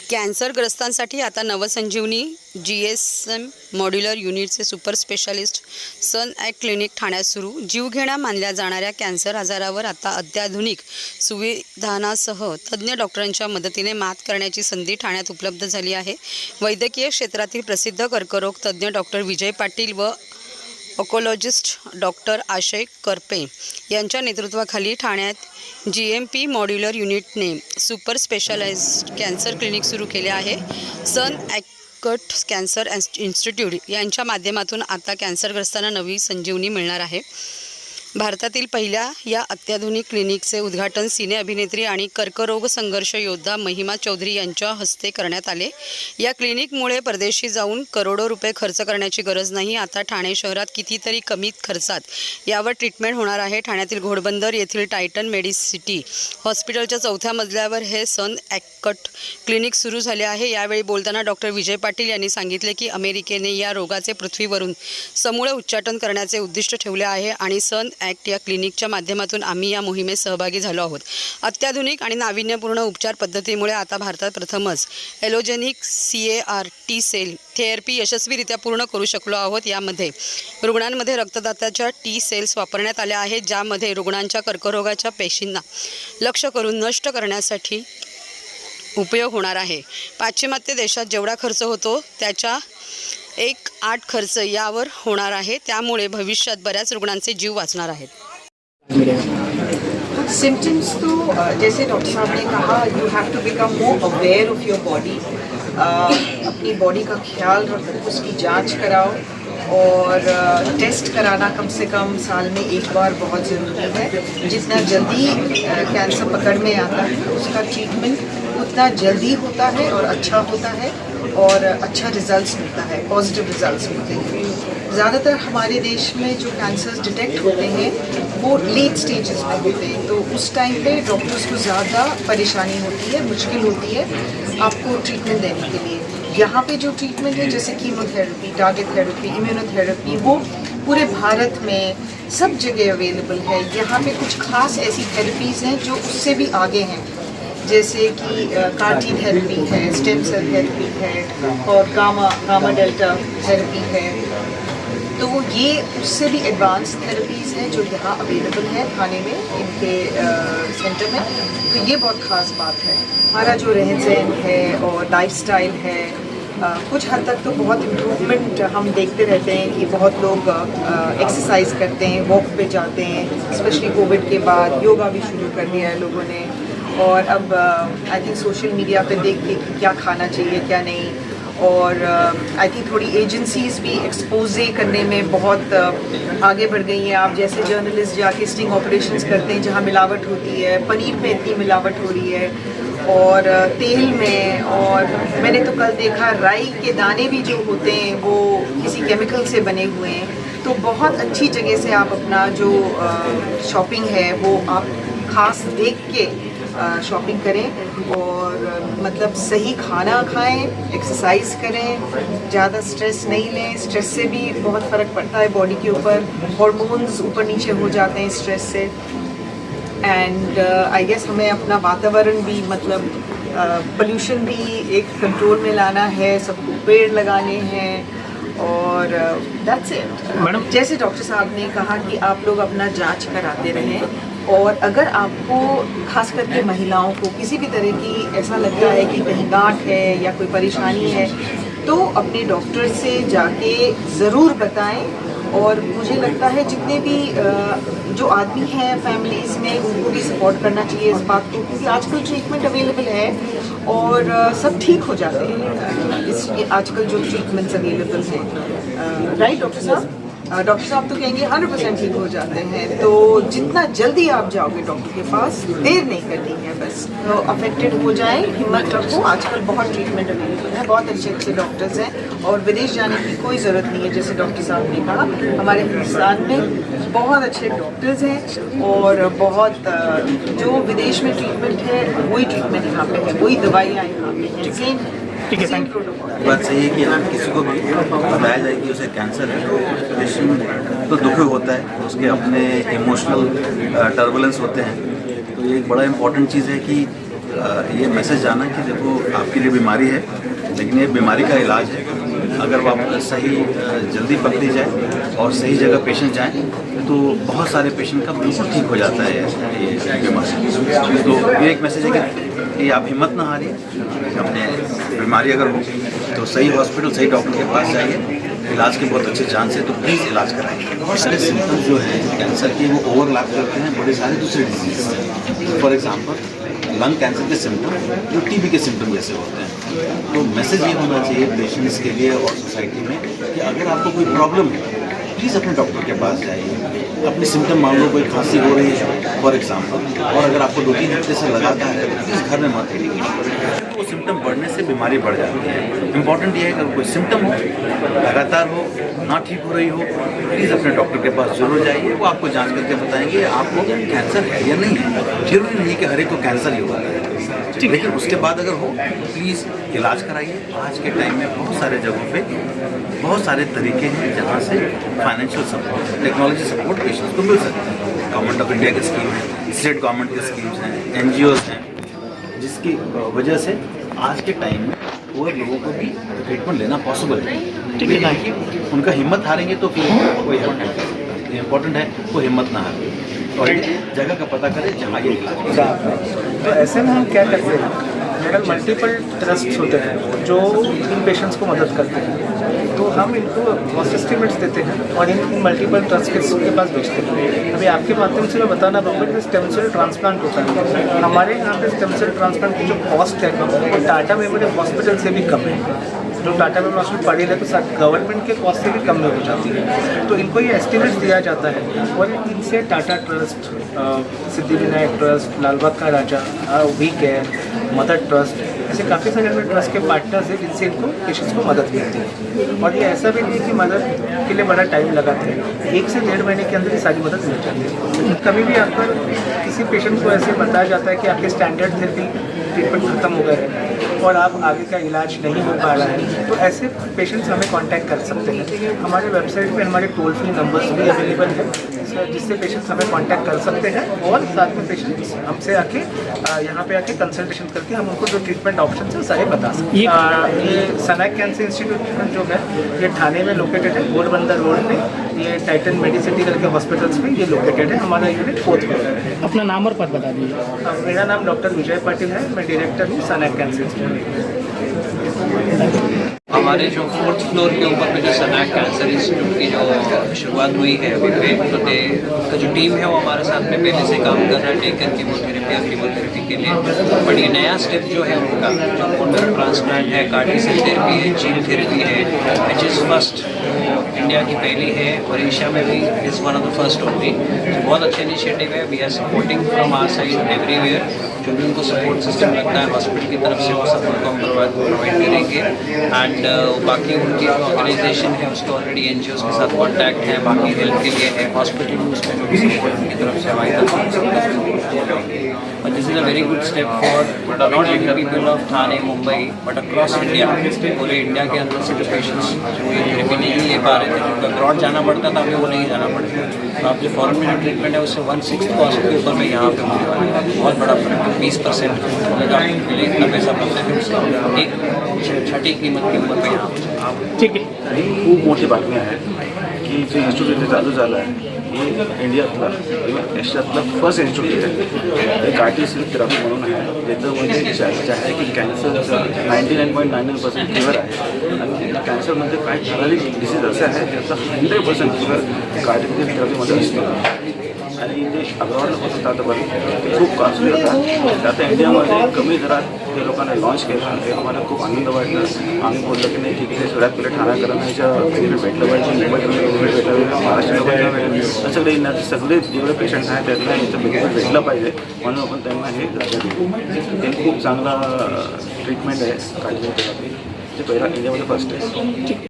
कॅन्सरग्रस्तांसाठी आता नवसंजीवनी GSM modular युनिटचे super specialist सन act clinic ठाण्यात सुरू. जीवघेण्या मानल्या जाणाऱ्या कॅन्सर आजारावर आता अत्याधुनिक सुविधांसह तज्ज्ञ डॉक्टरांच्या मदतीने मात करण्याची संधी ठाण्यात उपलब्ध झाली आहे. वैद्यकीय क्षेत्रातील प्रसिद्ध कर्करोग तज्ज्ञ डॉक्टर विजय पाटील व ऑन्कोलॉजिस्ट डॉक्टर आशय करपे यांच्या नेतृत्वाखाली ठाण्यात GMP मॉड्युलर युनिटने सुपर स्पेशलाइज्ड कॅन्सर क्लिनिक सुरू केले आहे. सन ॲक्ट कॅन्सर इन्स्टिट्यूट यांच्या माध्यमातून आता कॅन्सरग्रस्तांना नवी संजीवनी मिळणार आहे. भारतातील पहिल्या या अत्याधुनिक क्लिनिकचे उद्घाटन सिने अभिनेत्री आणि कर्करोग संघर्ष योद्धा महिमा चौधरी यांच्या हस्ते करण्यात आले. या क्लिनिकमुळे परदेशी जाऊन करोडो रुपये खर्च करण्याची गरज नाही. आता ठाणे शहरात कितीतरी कमी खर्चात यावर ट्रीटमेंट होणार आहे. ठाण्यातील घोडबंदर येथील टायटन मेडिसिटी हॉस्पिटलच्या 4थ्या मजल्यावर हे सन ॲक्ट क्लिनिक सुरू झाले आहे. यावेळी बोलताना डॉक्टर विजय पाटील यांनी सांगितले की अमेरिकेने या रोगाचे पृथ्वीवरून समूळ उच्चाटन करण्याचे उद्दिष्ट ठेवले आहे आणि सन ॲक्ट या क्लिनिकच्या माध्यमातून आम्ही या मोहिमेत सहभागी झालो आहोत. अत्याधुनिक आणि नाविन्यपूर्ण उपचार पद्धतीमुळे आता भारतात प्रथमच ॲलोजेनिक CAR-T सेल थेरपी यशस्वीरित्या पूर्ण करू शकलो आहोत. यामध्ये रुग्णांमध्ये रक्तदात्याच्या T सेल्स वापरण्यात आल्या आहेत, ज्यामध्ये रुग्णांच्या कर्करोगाच्या पेशींना लक्ष्य करून नष्ट करण्यासाठी उपयोग होणार आहे. पाश्चिमात्य देशात जेवढा खर्च होतो त्याच्या 1/8 खर्च यावर होणार आहे. त्यामुळे भविष्यात बऱ्याच रुग्णांचे जीव वाचणार आहेत. सिम्टम्स तो जैसे डॉक्टर साहब ने कहा, you have to become more aware of your body. अपनी बॉडी का ख्याल रखो, उसकी जांच कराओ और टेस्ट कराना कम से कम साल में एक बार बहुत ज़रूरी है. जितना जल्दी कैंसर पकड़ में आता है उसका ट्रीटमेंट उतना जल्दी होता है और अच्छा होता है और अच्छा रिजल्ट्स मिलता है, पॉजिटिव रिजल्ट्स मिलते हैं. ज़्यादातर हमारे देश में जो कैंसर्स डिटेक्ट होते हैं वो लेट स्टेजेस में होते हैं, तो उस टाइम पे डॉक्टर्स को ज़्यादा परेशानी होती है, मुश्किल होती है आपको ट्रीटमेंट देने के लिए. यहाँ पे जो ट्रीटमेंट है जैसे कीमोथेरेपी, टारगेट थेरेपी, इम्यूनोथेरेपी, वो पूरे भारत में सब जगह अवेलेबल है. यहाँ पे कुछ खास ऐसी थेरेपीज़ हैं जो उससे भी आगे हैं, जैसे कि CAR-T थेरेपी है, स्टेम सेल थेरेपी है और गामा डेल्टा थेरेपी है. तो ये उससे भी एडवांस थेरेपीज़ हैं जो यहाँ अवेलेबल है थाने में, इनके सेंटर में. तो ये बहुत ख़ास बात है. हमारा जो रहन सहन है और लाइफस्टाइल है, कुछ हद तक तो बहुत इम्प्रूवमेंट हम देखते रहते हैं कि बहुत लोग एक्सरसाइज करते हैं, वॉक पे जाते हैं. स्पेशली कोविड के बाद योगा भी शुरू कर दिया है लोगों ने. और अब आई थिंक सोशल मीडिया पे देख के क्या खाना चाहिए क्या नहीं. और आई थिंक थोड़ी एजेंसीज़ भी एक्सपोजे करने में बहुत आगे बढ़ गई हैं. आप जैसे जर्नलिस्ट जाके स्टिंग ऑपरेशंस करते हैं जहाँ मिलावट होती है, पनीर में इतनी मिलावट हो रही है और तेल में. और मैंने तो कल देखा राई के दाने भी जो होते हैं वो किसी केमिकल से बने हुए हैं. तो बहुत अच्छी जगह से आप अपना जो शॉपिंग है वो आप खास देख के शॉपिंग करें और मतलब सही खाना खाएं, एक्सरसाइज करें, ज़्यादा स्ट्रेस नहीं लें. स्ट्रेस से भी बहुत फ़र्क पड़ता है बॉडी के ऊपर, हार्मोन्स ऊपर नीचे हो जाते हैं स्ट्रेस से. एंड आई गेस हमें अपना वातावरण भी मतलब पोल्यूशन भी एक कंट्रोल में लाना है, सबको पेड़ लगाने हैं और दैट्स इट. मैडम, जैसे डॉक्टर साहब ने कहा कि आप लोग अपना जांच कराते रहें और अगर आपको खास करके महिलाओं को किसी भी तरह की ऐसा लगता है कि कहीं गांठ है या कोई परेशानी है तो अपने डॉक्टर से जाके ज़रूर बताएं. और मुझे लगता है जितने भी जो आदमी हैं फैमिलीज़ में उनको भी सपोर्ट करना चाहिए इस बात को, क्योंकि आजकल ट्रीटमेंट अवेलेबल है और सब ठीक हो जाते हैं इस आजकल जो ट्रीटमेंट्स अवेलेबल हैं. राइट डॉक्टर साहब? डॉक्टर साहब तो कहेंगे 100% ठीक हो जाते हैं. तो जितना जल्दी आप जाओगे डॉक्टर के पास, देर नहीं करनी है बस. तो अफेक्टेड हो जाए, हिम्मत रखो. आजकल बहुत ट्रीटमेंट अवेलेबल है, बहुत अच्छे अच्छे डॉक्टर्स हैं और विदेश जाने की कोई ज़रूरत नहीं है. जैसे डॉक्टर साहब ने कहा, हमारे हिंदुस्तान में बहुत अच्छे डॉक्टर्स हैं और बहुत जो विदेश में ट्रीटमेंट है वही ट्रीटमेंट यहाँ पे है, वही दवाइयाँ यहाँ पे हैं. सेम ठीक है, थैंक यू. बात सही है कि अगर किसी को भी बताया जाए कि उसे कैंसर है तो पेशेंट तो दुखी होता है, उसके अपने इमोशनल टर्बुलेंस होते हैं. तो ये एक बड़ा इम्पॉर्टेंट चीज़ है कि ये मैसेज जाना कि देखो आपके लिए बीमारी है, लेकिन ये बीमारी का इलाज है। अगर वो आप सही जल्दी पकड़ी जाए और सही जगह पेशेंट जाएँ तो बहुत सारे पेशेंट का बिल्कुल ठीक हो जाता है ये बीमारी। तो ये एक मैसेज है कि आप हिम्मत ना हारिए, अपने बीमारी अगर हो तो सही हॉस्पिटल सही डॉक्टर के पास जाइए, इलाज के बहुत अच्छे चांस है तो प्लीज़ इलाज कराइए। बहुत सारे सिम्टम्स जो हैं कैंसर के वो ओवरलैप करते हैं बड़े सारे दूसरे डिजीज से। फॉर एग्जांपल लंग कैंसर के सिम्टम जो टीबी के सिम्टम जैसे होते हैं। तो मैसेज ये होना चाहिए पेशेंट्स के लिए और सोसाइटी में कि अगर आपको कोई प्रॉब्लम है प्लीज़ अपने डॉक्टर के पास जाइए। अपने सिम्टम मान लो, कोई खांसी हो रही है फॉर एग्जांपल, और अगर आपको 2-3 हफ्ते से लगाता है तो प्लीज़ घर में मत रहिए। वो सिम्टम बढ़ने से बीमारी बढ़ जाती है। इम्पॉर्टेंट ये है कि अगर कोई सिम्टम हो, लगातार हो, ना ठीक हो रही हो, प्लीज़ अपने डॉक्टर के पास जरूर जाइए। वो आपको जांच करके बताएंगे आपको कैंसर है या नहीं है। जरूरी नहीं कि हर एक को कैंसर ही होता है, लेकिन उसके बाद अगर हो प्लीज़ इलाज कराइए। आज के टाइम में बहुत सारे जगहों पे बहुत सारे तरीके हैं जहाँ से financial support, technology support patients को मिल सकता है। गवर्नमेंट ऑफ इंडिया की स्कीम है, स्टेट गवर्नमेंट की स्कीम्स हैं, NGOs हैं, जिसकी वजह से आज के टाइम में वो लोगों को भी ट्रीटमेंट लेना पॉसिबल है। ठीक है ना कि उनका हिम्मत हारेंगे तो फिर कोई हेल्प नहीं कर सकता। इम्पोर्टेंट है वो हिम्मत ना हारे और जगह का पता करें जहाँ ये इलाज। तो ऐसे में हम क्या करते हैं, मेरा मल्टीपल ट्रस्ट होते हैं जो इन पेशेंट्स को मदद करते हैं, तो हम इनको कॉस्ट एस्टिमेट्स देते हैं और इन मल्टीपल ट्रस्ट के पास भेजते हैं। अभी आपके माध्यम से मैं बताना चाहूँगा कि स्टेम सेल ट्रांसप्लांट होता है हमारे यहाँ पे। स्टेम सेल ट्रांसप्लांट की जो कॉस्ट है वो टाटा मेमोरियल हॉस्पिटल से भी कम है। जो टाटा मेमोरियल हॉस्पिटल पड़ी है तो गवर्नमेंट के कॉस्ट से भी कम में हो जाती है। तो इनको ये एस्टिमेट दिया जाता है और इनसे टाटा ट्रस्ट, सिद्धिविनायक ट्रस्ट, लालबाग का राजा, वी केयर, मदर ट्रस्ट, ऐसे काफ़ी सारे अपने ट्रस्ट के पार्टनर्स हैं जिनसे इनको पेशेंट्स को मदद मिलती है। और ये ऐसा भी नहीं कि मदद के लिए बड़ा टाइम लगाते हैं, 1 से 1.5 महीने के अंदर ये सारी मदद मिल जाती है। कभी भी आप पर किसी पेशेंट को ऐसे बताया जाता है कि आपके स्टैंडर्ड थेरेपी ट्रीटमेंट खत्म हो गए हैं और आप आगे का इलाज नहीं हो पा रहा है, तो ऐसे पेशेंट्स हमें कांटेक्ट कर सकते हैं। हमारे वेबसाइट पे हमारे टोल फ्री नंबर्स भी अवेलेबल हैं जिससे पेशेंट्स हमें कांटेक्ट कर सकते हैं और साथ में पेशेंट्स हमसे आके यहाँ पे आके कंसल्टेशन करके हम उनको जो ट्रीटमेंट ऑप्शन है सारे बता सकते हैं। ये सनाक कैंसर इंस्टीट्यूट जो है ये ठाणे में लोकेटेड है, गोलबंदर रोड पे। ये टाइटन मेडिसिटी करके हॉस्पिटल्स में ये लोकेटेड है। हमारा यूनिट 4th फ्लोर है। अपना नाम और पद बता दीजिए। मेरा नाम डॉक्टर विजय पाटिल है, मैं डायरेक्टर हूँ सनाक कैंसर इंस्टीट्यूट। हमारे जो 4th फ्लोर के ऊपर में जो सनाक कैंसर इंस्टीट्यूट की जो शुरुआत हुई है अभी पे, का जो टीम है वो हमारे साथ में पहले से काम कर रहा है टेकन कीमोथेरेपी और कीमोथेरेपी के लिए। बट ये नया स्टेप जो है उनका जो बोन मैरो ट्रांसप्लांट है, कार्टी सेल थेरेपी है, जीन थेरेपी है, विच इज़ फर्स्ट इंडिया की पहली है और एशिया में भी is one of the first only. बहुत अच्छा इनिशिएटिव है। We are supporting from our side everywhere. जो भी उनको सपोर्ट सिस्टम लगता है हॉस्पिटल की तरफ से वो सब उनको हम प्रोवाइड करेंगे। एंड बाकी उनकी जो ऑर्गेनाइजेशन है उसके ऑलरेडी NGOs के साथ कॉन्टैक्ट है, बाकी हेल्प के लिए है, हॉस्पिटल में उसमें जो भी सपोर्ट उनकी तरफ से हमारी तरफ से। और this is a very good step for not only people of Thane Mumbai but across India. पूरे इंडिया के अंदर से जो पेशेंट्स जो ये थेरेपी नहीं ले पा रहे थे, जिनको अब्रॉड जाना पड़ता था, अभी वो नहीं जाना पड़ता। तो आप जो फॉरेन में जो ट्रीटमेंट है उससे 1/6 कॉस्ट के ऊपर में यहाँ पे होने वाला है। बहुत बड़ा फर्क है, 20% लगा इतना पैसा भरते थे उससे एक छठी कीमत की ऊपर पे यहाँ। ठीक है. खूप मोठी बातमी आहे की जे इन्स्टिट्यूट इथे चालू झालं आहे हे इंडियातलं किंवा एशियातलं फर्स्ट इन्स्टिट्यूट आहे. हे कार्टी सेल थेरपी म्हणून आहे ज्याच्यामध्ये जे आहे की कॅन्सरचं 99.99% क्युअर आहे आणि कॅन्सरमध्ये काही ठराविक डिसीज असे आहे ज्याचा 100% क्युअर कार्टी सेल थेरपीमध्ये असतो. आणि जे अब्रॉडला होत होतं आतापर्यंत ते खूप कॉस्टली होता. आता इंडियामध्ये कमी दरात ते लोकांना लॉन्च केलं. ते आम्हाला खूप आनंद वाटला. आम्ही बोललो की नाही ठीक आहे, सगळ्यात पहिले ठाण्याकरांच्या बेनिफिट भेटलं पाहिजे, मुंबईकरांना बेनिफिट भेटलं पाहिजे, महाराष्ट्राला भेटलं सगळे इंडियाचे सगळे जेवढे पेशंट्स आहेत त्यांना याचं बेनिफिट भेटलं पाहिजे म्हणून आपण त्यांना हे जागा दिली. ते खूप चांगला ट्रीटमेंट आहे कार्डिओ थेरपी. ते पहिला इंडियामध्ये फर्स्ट आहे.